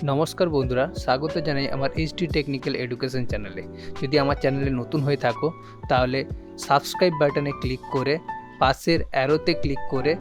নমস্কার বন্ধুরা, স্বাগত জানাই আমার এইচডি টেকনিক্যাল এডুকেশন চ্যানেলে। যদি আমার চ্যানেলে নতুন হয়ে থাকো তাহলে সাবস্ক্রাইব বাটনে ক্লিক করে পাশের অ্যারোতে ক্লিক করে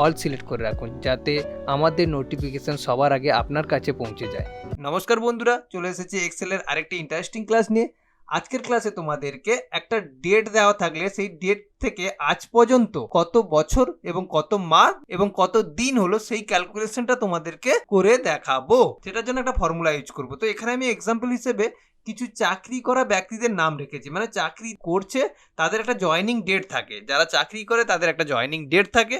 অল সিলেক্ট করে রাখুন, যাতে আমাদের নোটিফিকেশান সবার আগে আপনার কাছে পৌঁছে যায়। নমস্কার বন্ধুরা, চলে এসেছি এক্সেলের আরেকটি ইন্টারেস্টিং ক্লাস নিয়ে। আজকের ক্লাসে তোমাদেরকে একটা ডেট দেওয়া থাকলে সেই ডেট থেকে আজ পর্যন্ত কত বছর এবং কত মাস এবং কত দিন হলো সেই ক্যালকুলেশনটা তোমাদেরকে করে দেখাবো। সেটার জন্য একটা ফর্মুলা ইউজ করবো। তো এখানে আমি এক্সাম্পল হিসেবে কিছু চাকরি করা ব্যক্তিদের নাম রেখেছি, মানে চাকরি করছে তাদের একটা জয়নিং ডেট থাকে, যারা চাকরি করে তাদের একটা জয়নিং ডেট থাকে।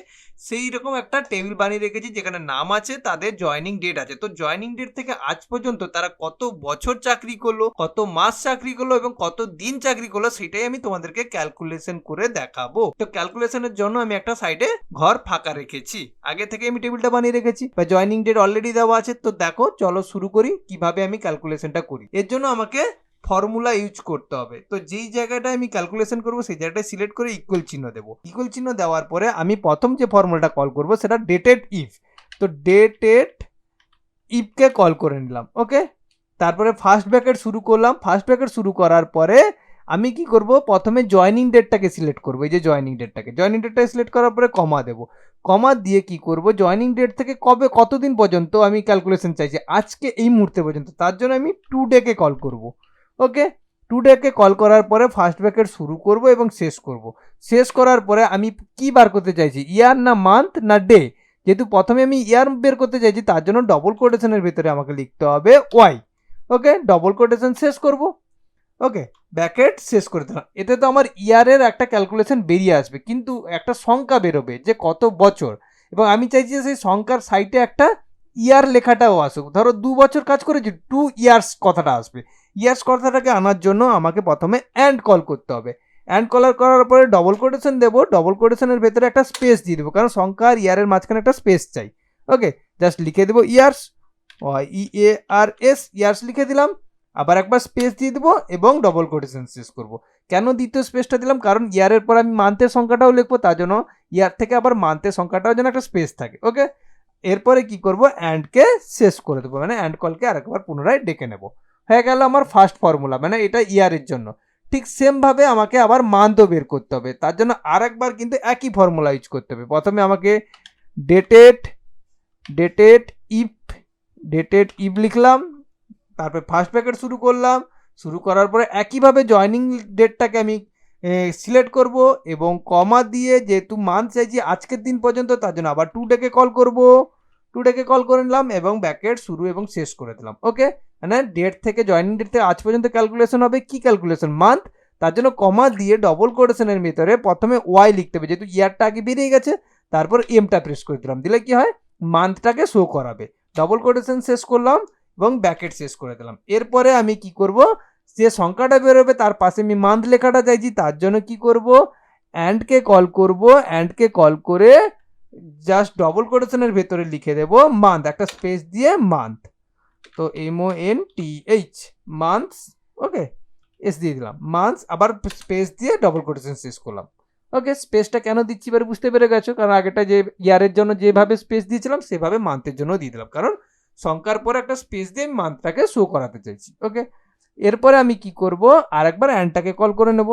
সেই রকম একটা টেবিল বানিয়ে রেখেছি যেখানে নাম আছে, তাদের জয়নিং ডেট আছে। তো জয়নিং ডেট থেকে আজ পর্যন্ত তারা কত বছর চাকরি করলো, কত মাস চাকরি করলো এবং কত দিন চাকরি করলো, সেটাই আমি তোমাদেরকে ক্যালকুলেশন করে দেখাবো। তো ক্যালকুলেশনের জন্য আমি একটা সাইডে ঘর ফাঁকা রেখেছি, আগে থেকে আমি টেবিলটা বানিয়ে রেখেছি বা জয়নিং ডেট অলরেডি দেওয়া আছে। তো দেখো, চলো শুরু করি কিভাবে আমি ক্যালকুলেশনটা করি। এর জন্য আমাকে ফর্মুলা ইউজ করতে হবে। তো যেই জায়গাটায় আমি ক্যালকুলেশন করবো সেই জায়গাটায় সিলেক্ট করে ইকুয়াল চিহ্ন দেবো। ইকুয়াল চিহ্ন দেওয়ার পরে আমি প্রথম যে ফর্মুলাটা কল করবো সেটা ডেটেড ইফ। তো ডেটেড ইফকে কল করে নিলাম, ওকে। তারপরে ফার্স্ট ব্র্যাকেট শুরু করলাম। ফার্স্ট ব্র্যাকেট শুরু করার পরে আমি কি করব, প্রথমে জয়নিং ডেটটাকে সিলেক্ট করবো। এই যে জয়নিং ডেটটাকে সিলেক্ট করার পরে কমা দেবো। কমা দিয়ে কি করব, জয়নিং ডেট থেকে কতদিন পর্যন্ত আমি ক্যালকুলেশন চাইছি, আজকে এই মুহূর্তে পর্যন্ত, তার জন্য আমি টুডেকে কল করব, ওকে। টুডেকে কল করার পরে ফার্স্ট ব্র্যাকেট শুরু করব এবং শেষ করব। শেষ করার পরে আমি কি বার করতে চাইছি, ইয়ার না মান্থ না ডে। যেহেতু প্রথমে আমি ইয়ার বের করতে চাইছি তার জন্য ডবল কোটেশনের ভিতরে আমাকে লিখতে হবে ওয়াই, ওকে। ডবল কোটেশন শেষ করব, ওকে, ব্র্যাকেট শেষ করে দিলাম। এতে তো আমার ইয়ারের একটা ক্যালকুলেশন বেরিয়ে আসবে, কিন্তু একটা সংখ্যা বেরোবে যে কত বছর, এবং আমি চাইছি যে সেই সংখ্যার সাইডে একটা ইয়ার লেখাটাও আসুক। ধরো 2 বছর কাজ করেছি, 2 ইয়ার্স কথাটা আসবে। ইয়ার্স কথাটাকে আনার জন্য আমাকে প্রথমে অ্যান্ড কল করতে হবে। অ্যান্ড কলার করার পরে ডবল কোটেশন দেবো। ডবল কোটেশনের ভেতরে একটা স্পেস দিয়ে দেবো, কারণ সংখ্যা আর ইয়ারের মাঝখানে একটা স্পেস চাই, ওকে। জাস্ট লিখে দেবো ইয়ার্স, EARS, ইয়ার্স লিখে দিলাম। আবার একবার স্পেস দিয়ে দেবো এবং ডবল কোটেশন শেষ করব। কেন দ্বিতীয় স্পেসটা দিলাম, কারণ ইয়ারের পর আমি মান্থের সংখ্যাটাও লিখবো, তার জন্য ইয়ার থেকে আবার মান্থের সংখ্যাটাও যেন একটা স্পেস থাকে, ওকে। এরপরে কি করব, অ্যান্ডকে শেষ করে দেবো, মানে অ্যান্ড কলকে আরেকবার পুনরায় ডেকে নেব। হয়ে গেল আমার ফার্স্ট ফর্মুলা, মানে এটা ইয়ারের জন্য। ঠিক সেমভাবে আমাকে আবার মান্থও বের করতে হবে, তার জন্য আরেকবার কিন্তু একই ফর্মুলা ইউজ করতে হবে। প্রথমে আমাকে ডেটেড ইফ লিখলাম, তারপরে ফার্স্ট ব্র্যাকেট শুরু করলাম। শুরু করার পরে একইভাবে জয়নিং ডেটটাকে আমি সিলেক্ট করব এবং কমা দিয়ে, যেহেতু মান্থ চাইছি আজকের দিন পর্যন্ত, তার জন্য আবার টুডেকে কল করব। টুডেকে কল করে নিলাম এবং ব্র্যাকেট শুরু এবং শেষ করে দিলাম, ওকে। মানে ডেট থেকে, জয়নিং ডেট থেকে আজ পর্যন্ত ক্যালকুলেশন হবে, কি ক্যালকুলেশন, মান্থ। তার জন্য কমা দিয়ে ডবল কোটেশনের ভিতরে প্রথমে ওয়াই লিখতে হবে, যেহেতু ইয়ারটা আগে বেরিয়ে গেছে। তারপর এমটা প্রেস করে দিলাম, দিলে কি হয়, মান্থটাকে শো করাবে। ডবল কোটেশন শেষ করলাম এবং ব্র্যাকেট শেষ করে দিলাম। এরপরে আমি কি করব, যে সংখ্যাটা বেরোবে তার পাশে আমি মান্থ লেখাটা চাইছি, তার জন্য কি করব, অ্যান্ডকে কল করব। অ্যান্ডকে কল করে জাস্ট ডবল কোটেশনের ভেতরে লিখে দেব মান্থ, একটা স্পেস দিয়ে মান্থ। তো MONTH, মান্থস, ওকে, এস দিয়ে দিলাম, মান্থস, আবার স্পেস দিয়ে ডবল কোটেশন শেষ করলাম, ওকে। স্পেসটা কেন দিচ্ছি এবার বুঝতে পেরে গেছো, কারণ আগেটা যে ইয়ারের জন্য যেভাবে স্পেস দিয়েছিলাম সেভাবে মান্থের জন্য দিয়ে দিলাম, কারণ সংখ্যার পরে একটা স্পেস দিয়ে আমি মান্থটাকে শো করাতে চাইছি, ওকে। এরপরে আমি কি করব, আরেকবার অ্যান্ডটাকে কল করে নেব।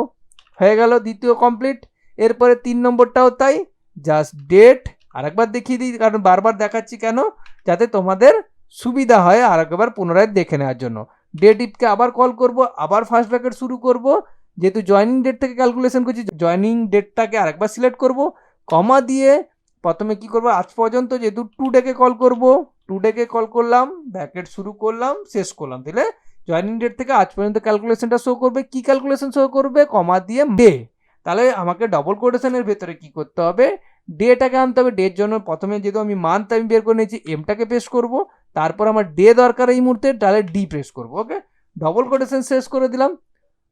হয়ে গেল দ্বিতীয় কমপ্লিট। এরপরে 3 নম্বরটাও তাই, জাস্ট ডেট আরেকবার দেখিয়ে দিই, কারণ বারবার দেখাচ্ছি কেন, যাতে তোমাদের সুবিধা হয় আরেকবার পুনরায় দেখে নেওয়ার জন্য। ডেট ইফকে আবার কল করব, আবার ফার্স্ট ব্র্যাকেট শুরু করব। যেহেতু জয়নিং ডেট থেকে ক্যালকুলেশন করছি, জয়নিং ডেটটাকে আরেকবার সিলেক্ট করব। কমা দিয়ে প্রথমে কি করব, আজ পর্যন্ত, যেহেতু টুডেকে কল করব, টুডেকে কল করলাম, ব্র্যাকেট শুরু করলাম, শেষ করলাম, দিলে জয়নিং ডেট থেকে আজ পর্যন্ত ক্যালকুলেশনটা শো করবে। কি ক্যালকুলেশন শো করবে, কমা দিয়ে ডে। তাহলে আমাকে ডবল কোটেশনের ভেতরে কি করতে হবে, ডেটাকে আনতে হবে। ডের জন্য প্রথমে যেহেতু আমি মান্থ আমি বের করে নিয়েছি, এমটাকে প্রেস করব। তারপর আমার ডে দরকার এই মুহূর্তে, তাহলে ডি প্রেস করব, ওকে। ডবল কোটেশন শেষ করে দিলাম,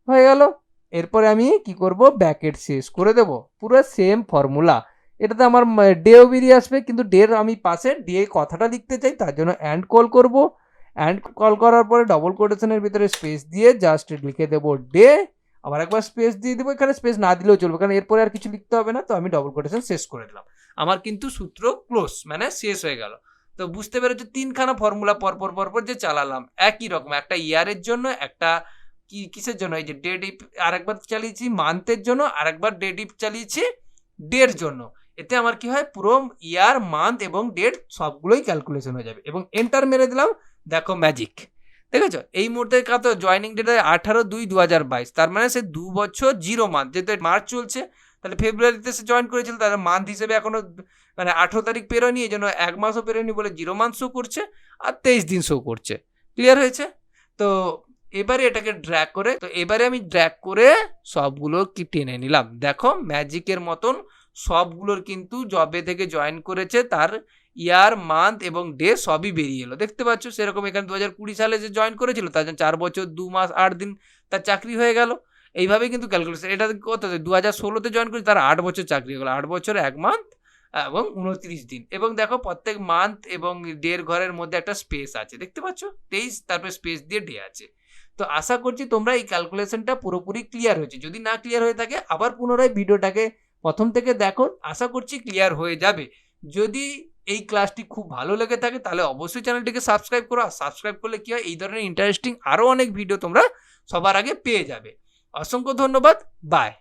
হয়ে গেল। এরপরে আমি কি করব, ব্র্যাকেট শেষ করে দেব। পুরো সেম ফর্মুলা। এটাতে আমার ডেও বেরিয়ে আসবে, কিন্তু ডের আমি পাশে ডে কথাটা লিখতে চাই, তার জন্য অ্যান্ড কল করব। অ্যান্ড কল করার পরে ডবল কোটেশনের ভিতরে স্পেস দিয়ে জাস্ট লিখে দেবো ডে, আবার একবার স্পেস দিয়ে দেবো। এখানে স্পেস না দিলেও চলবে, কারণ এরপরে আর কিছু লিখতে হবে না। তো আমি ডবল কোটেশন শেষ করে দিলাম, আমার কিন্তু সূত্র ক্লোজ, মানে শেষ হয়ে গেল। তো বুঝতে পেরেছো, 3খানা ফর্মুলা পরপর যে চালালাম একই রকম, একটা ইয়ারের জন্য, একটা কিসের জন্য, এই যে ডেট ইফ আরেকবার চালিয়েছি মান্থের জন্য, আরেকবার ডেট ইফ চালিয়েছি ডের জন্য। এতে আমার কি হয়, পুরো ইয়ার, মান্থ এবং ডেট সবগুলোই ক্যালকুলেশন হয়ে যাবে এবং এন্টার মেরে দিলাম। দেখো ম্যাজিক, দেখেছো এই মুহূর্তে কত জয়নিং ডেট 18/2/2022, তার মানে সে 2 বছর 0 মান্থ, যেহেতু মার্চ চলছে তাহলে ফেব্রুয়ারিতে সে জয়েন করেছিল, তাহলে মান্থ হিসেবে এখনো মানে 18 তারিখ পেরোয়নি, এই জন্য 1 মাসও পেরোয়নি বলে 0 মান্থ শো করছে আর 23 দিন শো করছে। ক্লিয়ার হয়েছে? তো এবারে এটাকে ড্র্যাগ করে, তো এবারে আমি ড্র্যাগ করে সবগুলো কি টেনে নিলাম। দেখো ম্যাজিকের মতন সবগুলোর কিন্তু জবে থেকে জয়েন করেছে তার ইয়ার, মান্থ এবং ডে সবই বেরিয়ে এলো, দেখতে পাচ্ছ। সেরকম এখানে 2020 সালে যে জয়েন করেছিল তার জন্য 4 বছর 2 মাস 8 দিন তার চাকরি হয়ে গেল। এইভাবে কিন্তু ক্যালকুলেশন। এটা কত 2016-তে জয়েন করেছে, তার 8 বছর চাকরি হয়ে গেল, 8 বছর 1 মান্থ এবং 29 দিন। এবং দেখো প্রত্যেক মান্থ এবং ডের ঘরের মধ্যে একটা স্পেস আছে, দেখতে পাচ্ছ, 23, তারপরে স্পেস দিয়ে ডে আছে। তো আশা করছি তোমরা এই ক্যালকুলেশনটা পুরোপুরি ক্লিয়ার হয়েছে। যদি না ক্লিয়ার হয়ে থাকে আবার পুনরায় ভিডিওটাকে প্রথম থেকে দেখো, আশা করছি ক্লিয়ার হয়ে যাবে। যদি এই ক্লাসটি খুব ভালো লেগে থাকে তাহলে অবশ্যই চ্যানেলটিকে সাবস্ক্রাইব করো, আর সাবস্ক্রাইব করলে কি হয়, এই ধরনের ইন্টারেস্টিং আরও অনেক ভিডিও তোমরা সবার আগে পেয়ে যাবে। অসংখ্য ধন্যবাদ, বাই।